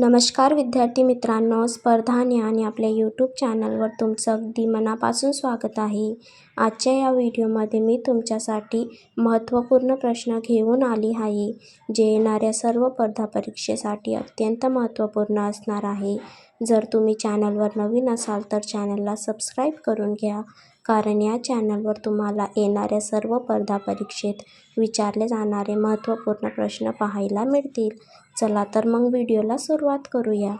नमस्कार विद्यार्थी मित्रांनो, स्पर्धा ज्ञान आपल्या यूट्यूब चॅनलवर तुमचं अगदी मनापासून स्वागत आहे. आजच्या या व्हिडिओमध्ये मी तुमच्यासाठी महत्त्वपूर्ण प्रश्न घेऊन आली आहे, जे येणाऱ्या सर्व स्पर्धा परीक्षेसाठी अत्यंत महत्त्वपूर्ण असणार आहे. जर तुम्ही चॅनलवर नवीन असाल तर चॅनलला सबस्क्राईब करून घ्या, कारण या चॅनलवर तुम्हाला येणाऱ्या सर्व स्पर्धा परीक्षेत विचारले जाणारे महत्त्वपूर्ण प्रश्न पाहायला मिळतील. चला तर मग व्हिडिओला सुरुवात करूया.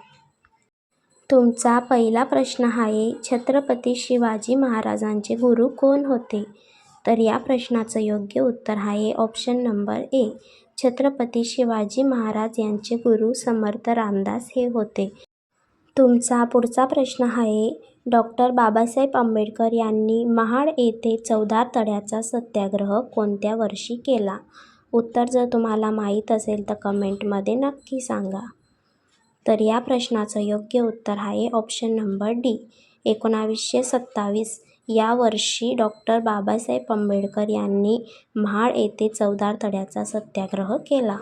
तुमचा पहिला प्रश्न आहे, छत्रपती शिवाजी महाराजांचे गुरु कोण होते? तर या प्रश्नाचं योग्य उत्तर आहे option number A. Chhatrapati Shivaji Maharaj यांचे गुरु समर्थ रामदास हे होते. तुमचा पुढचा प्रश्न आहे, डॉक्टर बाबासाहेब आंबेडकर यांनी महाड येथे 14 तळ्याचा सत्याग्रह कोणत्या वर्षी केला? उत्तर जर तुम्हाला माहीत असेल तर कमेंटमध्ये नक्की सांगा. तर या प्रश्नाचं योग्य उत्तर आहे ऑप्शन नंबर डी. 1927 या वर्षी डॉक्टर बाबासाहेब आंबेडकर यांनी महाड येथे 14 तळ्याचा सत्याग्रह केला.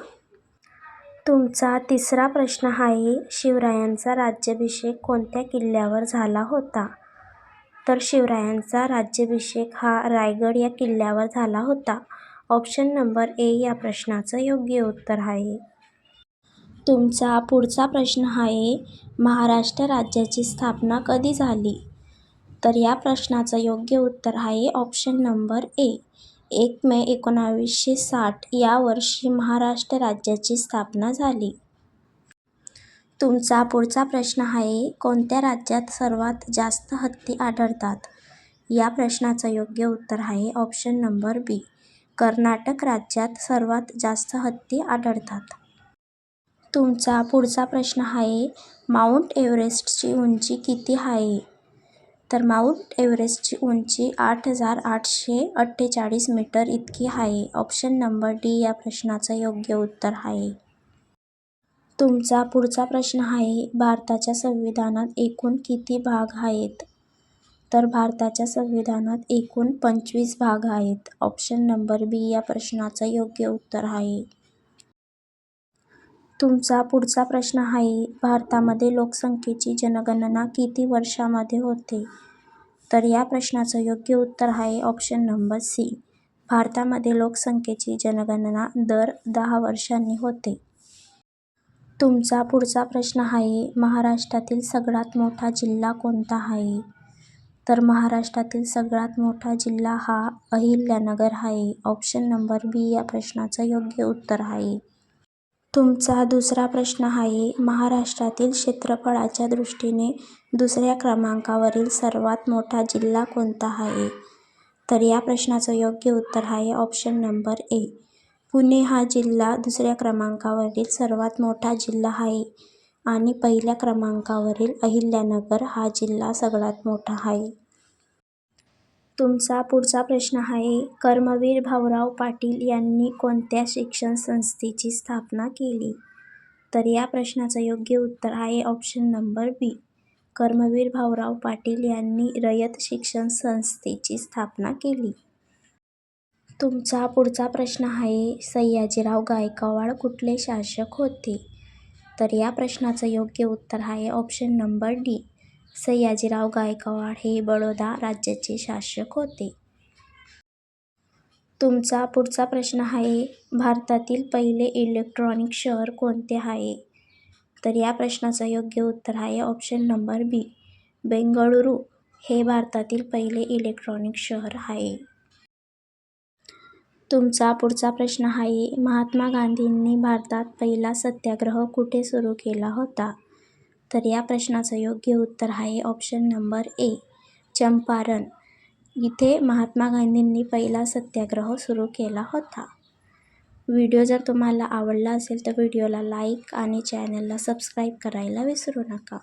तुमचा तिसरा प्रश्न आहे, शिवरायांचा राज्याभिषेक कोणत्या किल्ल्यावर झाला होता? तर शिवरायांचा राज्याभिषेक हा रायगड या किल्ल्यावर झाला होता. ऑप्शन नंबर ए या प्रश्नाचं योग्य उत्तर आहे. तुमचा पुढचा प्रश्न आहे, महाराष्ट्र राज्याची स्थापना कधी झाली? तर या प्रश्नाचं योग्य उत्तर आहे ऑप्शन नंबर ए. 1 मे 1960 या वर्षी महाराष्ट्र राज्याची स्थापना झाली. तुमचा पुढचा प्रश्न आहे, कोणत्या राज्यात सर्वात जास्त हत्ती आढळतात? या प्रश्नाचं योग्य उत्तर आहे ऑप्शन नंबर बी. कर्नाटक राज्यात सर्वात जास्त हत्ती आढळतात. तुमचा पुढचा प्रश्न आहे, माउंट एव्हरेस्टची उंची किती आहे? तर माउंट एव्हरेस्टची उंची 8,848 मीटर इतकी आहे. ऑप्शन नंबर डी या प्रश्नाचं योग्य उत्तर आहे. तुमचा पुढचा प्रश्न आहे, भारताच्या संविधानात एकूण किती भाग आहेत? तर भारताच्या संविधानात एकूण 25 भाग आहेत. ऑप्शन नंबर बी या प्रश्नाचं योग्य उत्तर आहे. तुमचा पुढचा प्रश्न आहे, भारतामध्ये लोकसंख्येची जनगणना किती वर्षांमध्ये होते? तर या प्रश्नाचं योग्य उत्तर आहे ऑप्शन नंबर सी. भारतामध्ये लोकसंख्येची जनगणना दर 10 वर्षांनी होते. तुमचा पुढचा प्रश्न आहे, महाराष्ट्रातील सगळ्यात मोठा जिल्हा कोणता आहे? तर महाराष्ट्रातील सगळ्यात मोठा जिल्हा हा अहिल्यानगर आहे. ऑप्शन नंबर बी या प्रश्नाचं योग्य उत्तर आहे. तुमचा दुसरा प्रश्न आहे, महाराष्ट्रातील क्षेत्रफळाच्या दृष्टीने दुसऱ्या क्रमांकावरील सर्वात मोठा जिल्हा कोणता आहे? तर या प्रश्नाचं योग्य उत्तर आहे ऑप्शन नंबर ए. पुणे हा जिल्हा दुसऱ्या क्रमांकावरील सर्वात मोठा जिल्हा आहे आणि पहिल्या क्रमांकावरील अहिल्यानगर हा जिल्हा सगळ्यात मोठा आहे. तुमचा पुढचा प्रश्न आहे, कर्मवीर भाऊराव पाटील यांनी कोणत्या शिक्षण संस्थेची स्थापना केली? तर या प्रश्नाचं योग्य उत्तर आहे ऑप्शन नंबर बी. कर्मवीर भाऊराव पाटील यांनी रयत शिक्षण संस्थेची स्थापना केली. तुमचा पुढचा प्रश्न आहे, सयाजीराव गायकवाड कुठले शासक होते? तर या प्रश्नाचं योग्य उत्तर आहे option number D. Sayajirao Gaikwad हे बडोदा राज्याचे शासक होते. तुमचा पुढचा प्रश्न आहे, भारतातील पहिले इलेक्ट्रॉनिक शहर कोणते आहे? तर या प्रश्नाचं योग्य उत्तर आहे ऑप्शन नंबर बी. बेंगळुरू हे भारतातील पहिले इलेक्ट्रॉनिक शहर आहे. तुमचा पुढचा प्रश्न आहे, महात्मा गांधींनी भारतात पहिला सत्याग्रह कुठे सुरू केला होता? तर या प्रश्नाचं योग्य उत्तर आहे ऑप्शन नंबर ए. चंपारण इथे महात्मा गांधींनी पहिला सत्याग्रह सुरू केला होता. व्हिडिओ जर तुम्हाला आवडला असेल तर व्हिडिओला लाईक आणि चॅनलला सबस्क्राईब करायला विसरू नका.